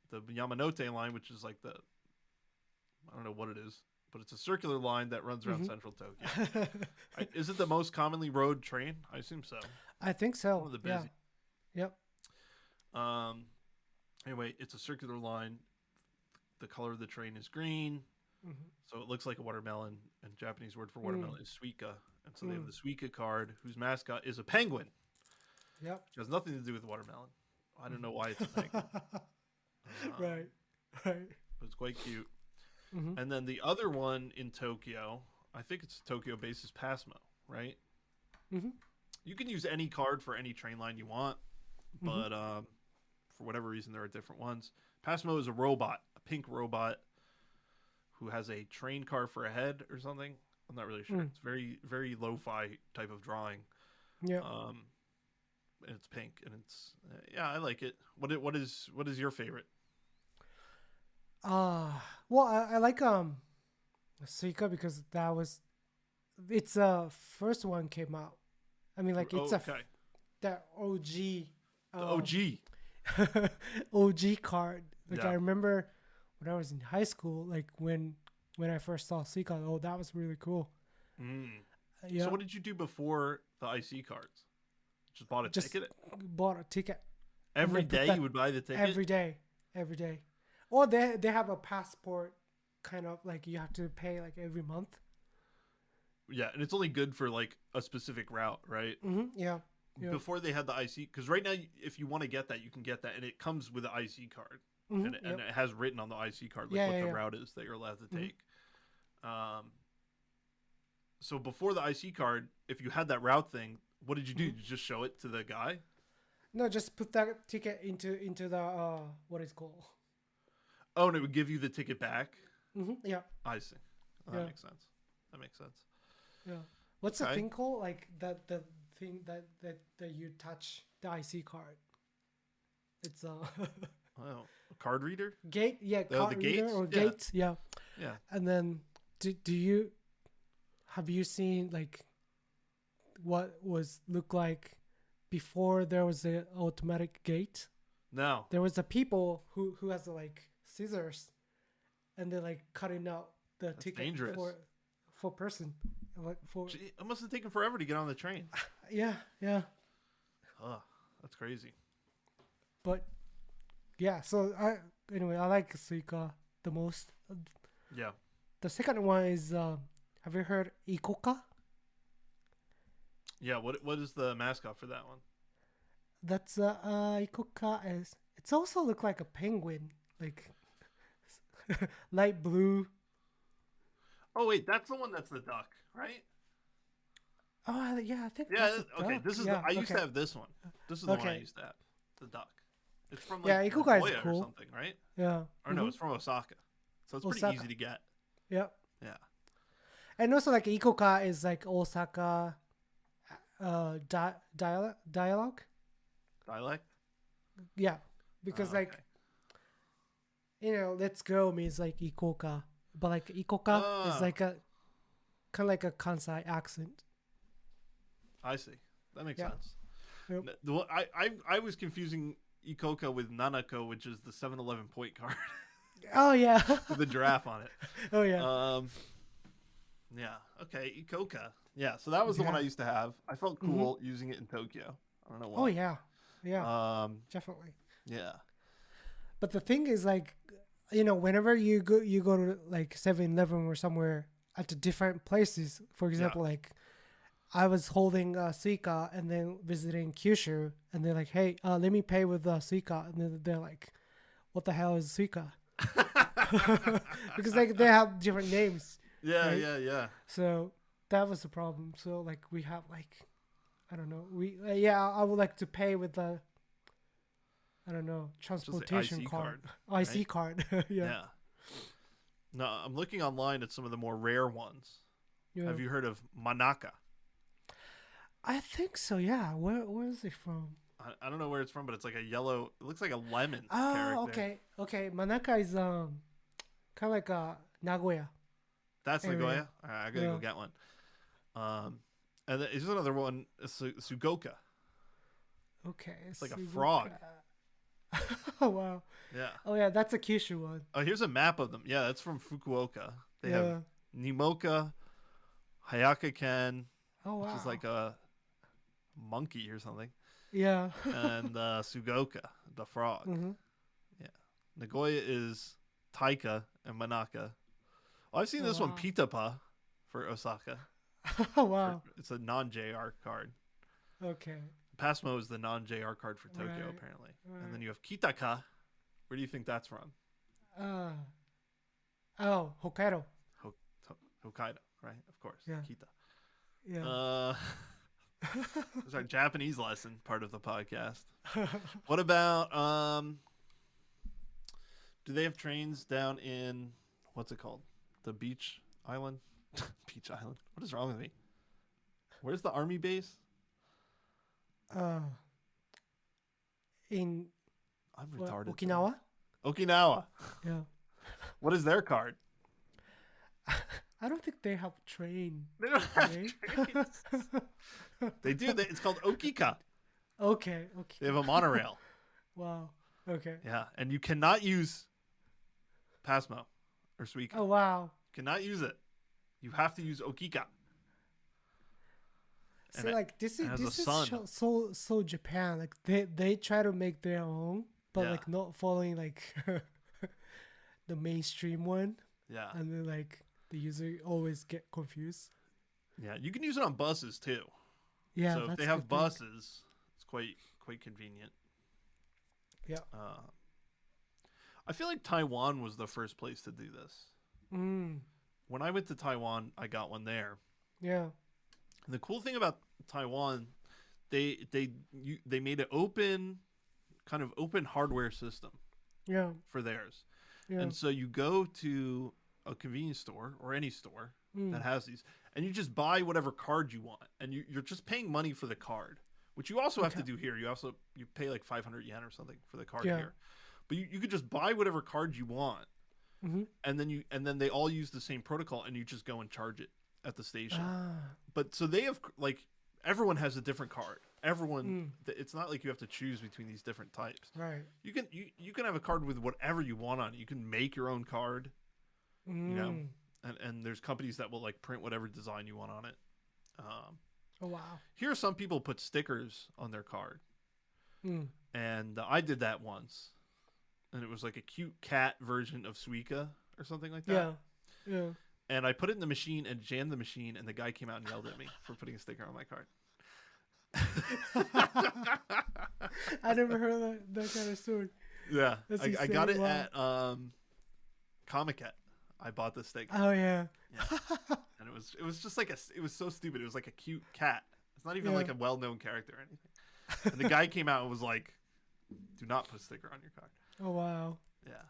The Yamanote line, which is like I don't know what it is, but it's a circular line that runs around central Tokyo. Is it the most commonly rode train? I assume so. I think so. One of the busy. Yeah. Yep. Anyway, it's a circular line. The color of the train is green, so it looks like a watermelon. And Japanese word for watermelon is Suica. And so they have the Suica card, whose mascot is a penguin. Yep. Which has nothing to do with watermelon. I don't know why it's a penguin. Right. But it's quite cute. And then the other one in Tokyo, I think it's Tokyo-based, is Passmo, right? You can use any card for any train line you want, but for whatever reason, there are different ones. Passmo is a robot, a pink robot, who has a train car for a head or something. I'm not really sure. It's very, very lo-fi type of drawing. Yeah. And it's pink, and it's I like it. What is your favorite? Well, I like Suica because it's first one came out. I mean, like it's that OG. The OG. OG card. Like I remember when I was in high school, like when I first saw Suica, that was really cool. So what did you do before the IC cards? Just bought a ticket? Bought a ticket. Every day you would buy the ticket? Every day. Or they have a passport, kind of like you have to pay like every month. Yeah, and it's only good for like a specific route, right? Yeah. Before they had the IC, because right now if you want to get that, you can get that, and it comes with an IC card, and it has written on the IC card like what the route is that you're allowed to take. So before the IC card, if you had that route thing, what did you do? Did you just show it to the guy? No, just put that ticket into the what is called. Oh, and it would give you the ticket back? Yeah. I see. Oh, that makes sense. That makes sense. Yeah. What's the thing called? Like the thing that you touch the IC card. It's oh, a card reader? Gate, yeah, card the reader gates? or gates, yeah. Yeah. And then have you seen like what was look like before there was the automatic gate? No. There was a people who has like scissors, and they're like cutting out the ticket dangerous. for person. Like for Gee, it must have taken forever to get on the train. Yeah. Oh, that's crazy. But yeah, so I like Suica the most. Yeah. The second one is have you heard Ikoka? Yeah, what is the mascot for that one? That's Ikoka is it's also look like a penguin, like light blue. Oh wait, that's the one that's the duck, right? Oh yeah, I think. Yeah. That's a Okay. duck. This is yeah, I used to have this one. This is the one I used to have. The duck. It's from like Ikoka is Nagoya cool. or something, right? Yeah. Or no, it's from Osaka. So it's pretty easy to get. Yeah. Yeah. And also like Ikoka is like Osaka dialogue. Dialect? Yeah. Because like let's go means like Ikoka. But like Ikoka is like a kind of like a Kansai accent. I see. That makes sense. Yep. I was confusing Ikoka with Nanako, which is the 7-Eleven point card. Oh yeah. With the giraffe on it. Oh yeah. Yeah. Okay. Ikoka. Yeah. So that was the one I used to have. I felt cool using it in Tokyo. I don't know why. Oh yeah. Yeah. Definitely. Yeah. But the thing is, like, whenever you go to like 7-Eleven or somewhere at the different places. For example, like I was holding Suica and then visiting Kyushu, and they're like, "Hey, let me pay with Suica," and then they're like, "What the hell is Suica?" Because like they have different names. Yeah, right? yeah. So that was the problem. So like we have like, I don't know. I would like to pay with the, I don't know, transportation card. IC card. Yeah. No, I'm looking online at some of the more rare ones. Yeah. Have you heard of Manaka? I think so. Yeah. Where is it from? I don't know where it's from, but it's like a yellow. It looks like a lemon. Oh, character. Okay. Manaka is kind of like Nagoya. That's area. Nagoya. All right, I gotta go get one. And there's another one, Sugoka. Okay, it's like a frog. Oh wow. Yeah. Oh yeah, that's a Kyushu one. Oh, here's a map of them. Yeah, that's from Fukuoka. They have Nimoka, Hayaka-ken, which is like a monkey or something. Yeah. And Sugoka, the frog. Yeah. Nagoya is Taika and Manaka. Well, I've seen this one, Pitapa, for Osaka. Oh, wow. It's a non-JR card. Okay. Pasmo is the non-JR card for Tokyo, apparently. Right. And then you have Kitaka. Where do you think that's from? Hokkaido. Hokkaido, right? Of course. Yeah. Kita. Yeah. It's our Japanese lesson, part of the podcast. What about, do they have trains down in, what's it called? The beach island? Beach island. What is wrong with me? Where's the army base? I'm retarded. Okinawa? Okinawa. Yeah. What is their card? I don't think they have train. They don't have trains. They do. It's called Okika. Okay. They have a monorail. Wow. Okay. Yeah, and you cannot use Pasmo or Suica. Oh wow. You cannot use it. You have to use Okika. See, like this is so Japan. Like they try to make their own, but like not following like the mainstream one. Yeah. And then like the user always get confused. Yeah, you can use it on buses too. Yeah. So if they have buses, it's quite convenient. Yeah. I feel like Taiwan was the first place to do this. Mm. When I went to Taiwan, I got one there. Yeah. And the cool thing about Taiwan, they made an open hardware system. Yeah. For theirs. Yeah. And so you go to a convenience store or any store that has these, and you just buy whatever card you want, and you're just paying money for the card, which you also have to do here. You pay like 500 yen or something for the card here, but you could just buy whatever card you want, and then they all use the same protocol, and you just go and charge it at the station. But so they have like everyone has a different card. Everyone, it's not like you have to choose between these different types. Right. You can have a card with whatever you want on it. You can make your own card. You know, and there's companies that will like print whatever design you want on it. Oh wow. Here, some people put stickers on their card, and I did that once, and it was like a cute cat version of Suica or something like that. Yeah. Yeah. And I put it in the machine and jammed the machine, and the guy came out and yelled at me for putting a sticker on my card. I never heard that kind of story. Yeah, I got it at Comic-Con. I bought this sticker. Oh yeah. And it was just like it was so stupid. It was like a cute cat. It's not even like a well-known character or anything. And the guy came out and was like, "Do not put a sticker on your card." Oh wow. Yeah.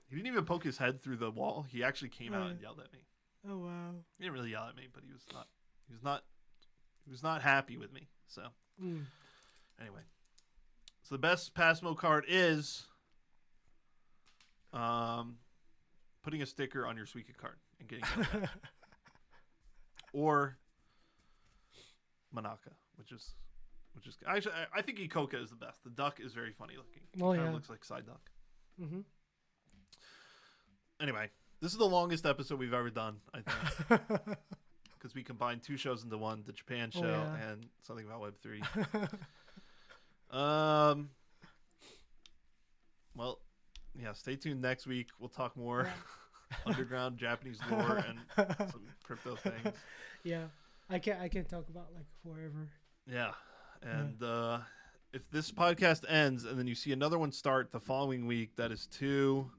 He didn't even poke his head through the wall. He actually came out and yelled at me. Oh wow. He didn't really yell at me, but he was not happy with me. So anyway, so the best Passmo card is putting a sticker on your Suica card and getting it or Manaka, which is actually I think Ikoka is the best. The duck is very funny looking. It kind of looks like side duck. Anyway, this is the longest episode we've ever done, I think. Because we combined 2 shows into one, the Japan show and something about Web3. Well, yeah, stay tuned next week. We'll talk more underground Japanese lore and some crypto things. Yeah. I can't talk about like forever. Yeah. And if this podcast ends and then you see another one start the following week, that is 2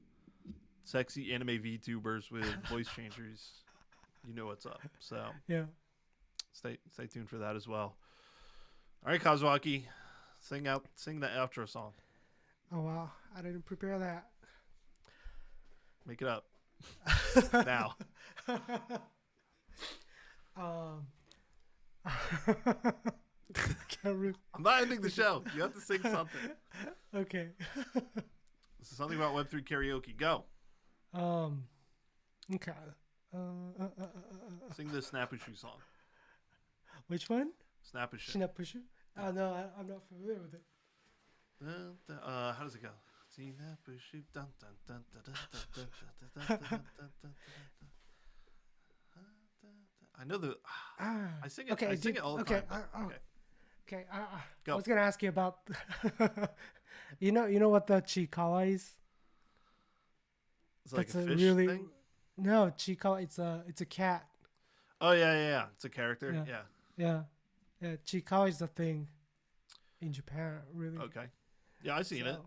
sexy anime VTubers with voice changers. You know what's up. So yeah, stay tuned for that as well. All right, Kazuaki, sing the outro song. Oh wow, I didn't prepare that. Make it up now. I'm not ending the show. You have to sing something. Okay. This is something about Web3 karaoke. Go. Okay. Sing the Snapushu song. Which one? Snapushu. Snapushu? Oh no, I'm not familiar with it. How does it go? Snapushu. I know the. I sing it. Okay, I sing it all the time. Okay. Go. I was gonna ask you about. you know what the Chikawa is? It's like a fish thing? No, Chikawa. It's a cat. Oh yeah. It's a character. Yeah. Chikawa is the thing in Japan, really. Okay. Yeah, I seen it.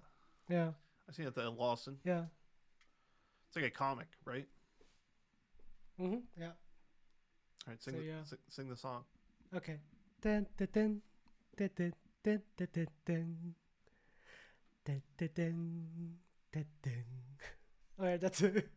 Yeah. I seen it at Lawson. Yeah. It's like a comic, right? Yeah. All right, sing the song. Okay. Dun, dun, dun, dun, dun, dun, dun, dun, dun. Dun, dun, dun, dun, dun. All right, that's it.